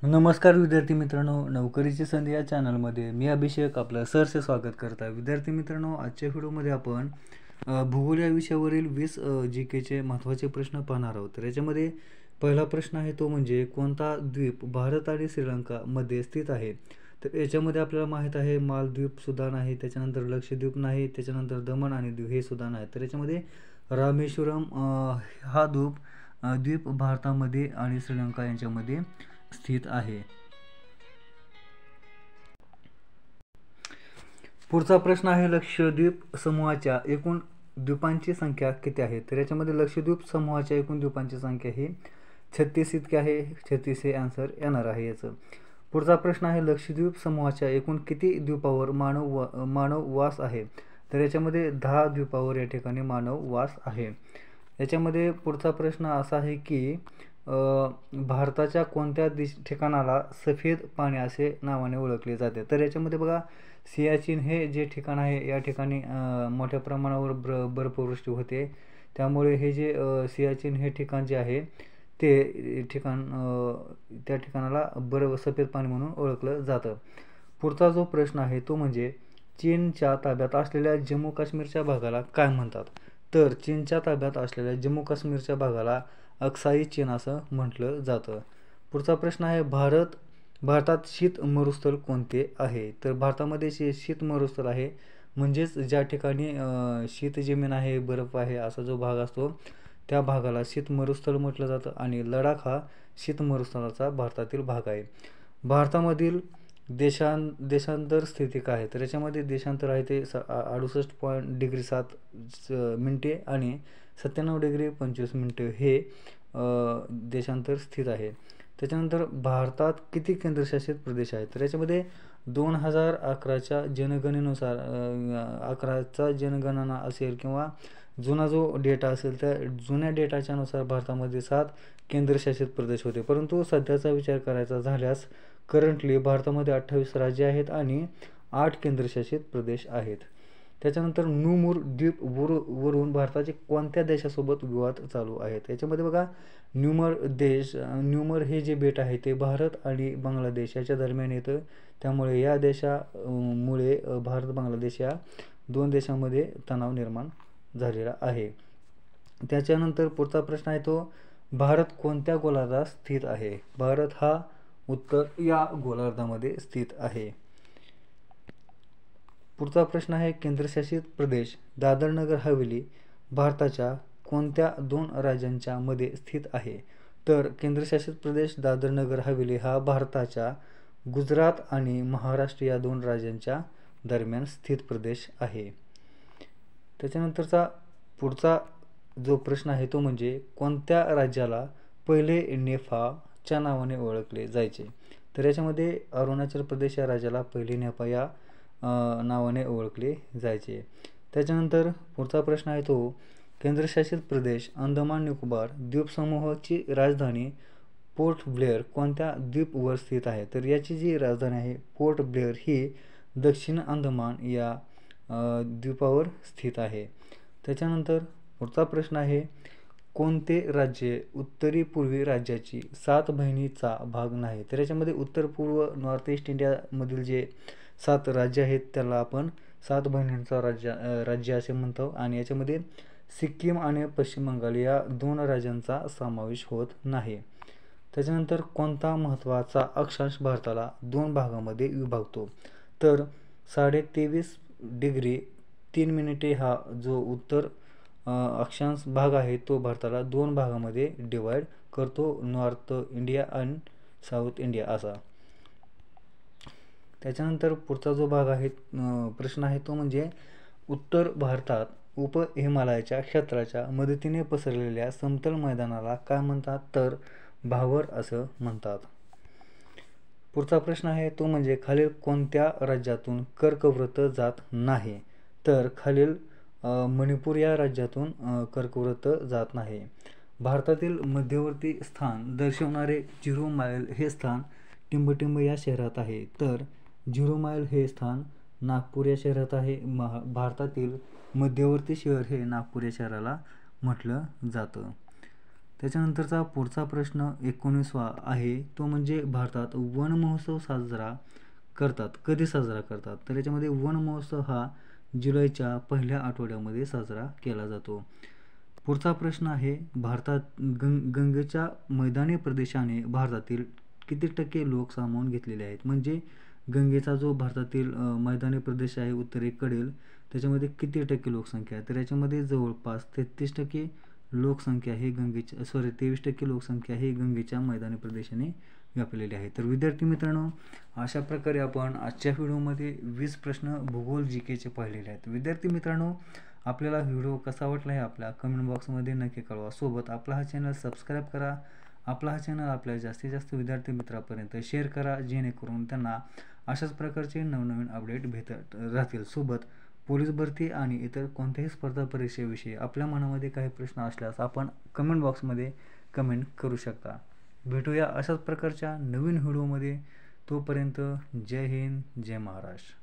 नमस्कार विद्यार्थी मित्रांनो, नोकरीची संधी या चॅनलमध्ये मी अभिषेक आपलं सहर्ष स्वागत करत आहे. विद्यार्थी मित्रांनो, आजच्या व्हिडिओमध्ये आपण भूगोल या विषयावरील 20 GKचे महत्त्वाचे प्रश्न पाहणार आहोत. तर याच्यामध्ये पहिला प्रश्न आहे तो म्हणजे कोणता द्वीप भारत आणि श्रीलंकामध्ये स्थित आहे. तर याच्यामध्ये आपल्याला माहीत आहे मालद्वीप सुद्धा नाही, त्याच्यानंतर लक्षद्वीप नाही, त्याच्यानंतर दमण आणि दीव हे सुद्धा नाही. तर याच्यामध्ये रामेश्वरम हा द्वीप भारतामध्ये आणि श्रीलंका यांच्यामध्ये स्थित आहे. पुढचा प्रश्न आहे लक्षद्वीप समूहाच्या एकूण द्वीपांची संख्या किती आहे. तर याच्यामध्ये लक्षद्वीप समूहाच्या एकूण द्वीपांची संख्या ही 36 इतकी आहे. 36 हे आन्सर येणार आहे याचं. पुढचा प्रश्न आहे लक्षद्वीप समूहाच्या एकूण किती द्वीपावर मानव वास आहे. तर याच्यामध्ये 10 द्वीपावर या ठिकाणी मानव वास आहे. याच्यामध्ये पुढचा प्रश्न असा आहे की भारताच्या कोणत्या ठिकाणाला सफेद पाणी असे नावाने ओळखले जाते. तर याच्यामध्ये बघा, सियाचीन हे जे ठिकाण आहे या ठिकाणी मोठ्या प्रमाणावर बर्फवृष्टी होते, त्यामुळे हे जे सियाचीन हे ठिकाण जे आहे ते ठिकाण त्या ठिकाणाला सफेद पाणी म्हणून ओळखलं जातं. पुढचा जो प्रश्न आहे तो म्हणजे चीनच्या ताब्यात असलेल्या जम्मू काश्मीरच्या भागाला काय म्हणतात. तर चीनच्या ताब्यात असलेल्या जम्मू काश्मीरच्या भागाला अक्साई चीन असं म्हटलं जातं. पुढचा प्रश्न आहे भारतात शीत मरुस्थल कोणते आहे. तर भारतामध्ये शीत मरुस्थल आहे, म्हणजेच ज्या ठिकाणी शीत जमीन आहे, बर्फ आहे असा जो भाग असतो त्या भागाला शीत मरुस्थल म्हटलं जातं आणि लडाख हा शीत मरुस्थलाचा भारतातील भाग आहे. भारतामधील देशांतर स्थिती काय आहे. तर याच्यामध्ये देशांतर आहे ते 68.7 आणि 97.25 हे देशांतर स्थित आहे. त्याच्यानंतर भारतात किती केंद्रशासित प्रदेश आहेत. तर याच्यामध्ये 2011च्या जनगणनेनुसार 11चा जनगणना असेल किंवा जुना जो डेटा असेल त्या जुन्या डेटाच्या नुसार भारतामध्ये 7 केंद्रशासित प्रदेश होते, परंतु सध्याचा विचार करायचा झाल्यास करंटली भारतामध्ये 28 राज्य आहेत आणि 8 केंद्रशासित प्रदेश आहेत. त्याच्यानंतर न्यूमूर द्वीप वरून भारताचे कोणत्या देशासोबत विवाद चालू आहेत. याच्यामध्ये बघा, न्यूमर हे जे बेट आहे ते भारत आणि बांगलादेश याच्या दरम्यान येतं, त्यामुळे या देशामुळे भारत बांगलादेश या दोन देशांमध्ये तणाव निर्माण झालेला आहे. त्याच्यानंतर पुढचा प्रश्न आहे तो भारत कोणत्या गोलार्धात स्थित आहे. भारत हा उत्तर या गोलार्धामध्ये स्थित आहे. पुढचा प्रश्न आहे केंद्रशासित प्रदेश दादर नगर हवेली भारताच्या कोणत्या 2 राज्यांच्या मध्ये स्थित आहे. तर केंद्रशासित प्रदेश दादर नगर हवेली हा भारताच्या गुजरात आणि महाराष्ट्र या 2 राज्यांच्या दरम्यान स्थित प्रदेश आहे. त्याच्यानंतरचा पुढचा जो प्रश्न आहे तो म्हणजे कोणत्या राज्याला पहिले नेपाच्या नावाने ओळखले जायचे. तर याच्यामध्ये अरुणाचल प्रदेश या राज्याला पहिले नेपा या नावाने ओळखले जायचे. त्याच्यानंतर पुढचा प्रश्न आहे तो केंद्रशासित प्रदेश अंदमान निकोबार द्वीपसमूहाची राजधानी पोर्ट ब्लेअर कोणत्या द्वीपवर स्थित आहे. तर याची जी राजधानी आहे पोर्ट ब्लेअर ही दक्षिण अंदमान या द्वीपावर स्थित आहे. त्याच्यानंतर पुढचा प्रश्न आहे कोणते राज्य उत्तरी पूर्वी राज्याची 7 बहिणीचा भाग नाही. तर याच्यामध्ये उत्तर पूर्व नॉर्थ ईस्ट इंडियामधील जे 7 राज्य आहेत त्याला आपण 7 बहिणींचा राज्य असे म्हणतो आणि याच्यामध्ये सिक्कीम आणि पश्चिम बंगाल या 2 राज्यांचा समावेश होत नाही. त्याच्यानंतर कोणता महत्त्वाचा अक्षांश भारताला 2 भागामध्ये विभागतो. तर 23.3 हा जो उत्तर अक्षांश भाग आहे तो भारताला 2 भागामध्ये डिवाइड करतो, नॉर्थ इंडिया आणि साऊथ इंडिया असा. त्याच्यानंतर पुढचा जो भाग आहे प्रश्न आहे तो म्हणजे उत्तर भारतात हिमालयाच्या क्षेत्राच्या मदतीने पसरलेल्या समतल मैदानाला काय म्हणतात. तर भावर असं म्हणतात. पुढचा प्रश्न आहे तो म्हणजे खालील कोणत्या राज्यातून कर्कवृत्त जात नाही. तर खालील मणिपूर या राज्यातून कर्कवृत्त जात नाही. भारतातील मध्यवर्ती स्थान दर्शवणारे 0 माईल हे स्थान टिंबटिंब या शहरात आहे. तर 0 माईल हे स्थान नागपूर या शहरात आहे. भारतातील मध्यवर्ती शहर हे नागपूर या शहराला म्हटलं जातं. त्याच्यानंतरचा पुढचा प्रश्न 19वा आहे, तो म्हणजे भारतात वन महोत्सव साजरा करतात, कधी साजरा करतात? तर याच्यामध्ये वन महोत्सव हा जुलैच्या पहिल्या आठवड्यामध्ये साजरा केला जातो. पुढचा प्रश्न आहे, भारतात गंगेच्या मैदानी प्रदेशाने भारतातील किती टक्के लोक सामावून घेतलेले आहेत? म्हणजे गंगेचा जो भारतातील मैदानी प्रदेश आहे उत्तरेकडील, त्याच्यामध्ये किती टक्के लोकसंख्या आहे? तर याच्यामध्ये जवळपास 33% लोकसंख्या ही 23% लोकसंख्या ही गंगेच्या मैदानी प्रदेशाने व्यापलेली आहे. तर विद्यार्थी मित्रांनो, अशा प्रकारे आपण आजच्या व्हिडिओमध्ये 20 प्रश्न भूगोल GKचे पाहिलेले आहेत. विद्यार्थी मित्रांनो, आपल्याला व्हिडिओ कसा वाटला आहे आपल्या कमेंट बॉक्समध्ये नक्की कळवा. सोबत आपला हा चॅनल सबस्क्राईब करा. आपला हा चॅनल आपल्या जास्तीत जास्त विद्यार्थी मित्रांपर्यंत शेअर करा, जेणेकरून त्यांना अशाच प्रकारचे नवनवीन अपडेट भेटत राहतील. सोबत पोलीस भरती आणि इतर कोणत्याही स्पर्धा परीक्षेविषयी आपल्या मनामध्ये काही प्रश्न असल्यास आपण कमेंट बॉक्समध्ये कमेंट करू शकता. भेटूया अशाच प्रकारच्या नवीन व्हिडिओमध्ये. तोपर्यंत जय हिंद, जय महाराष्ट्र.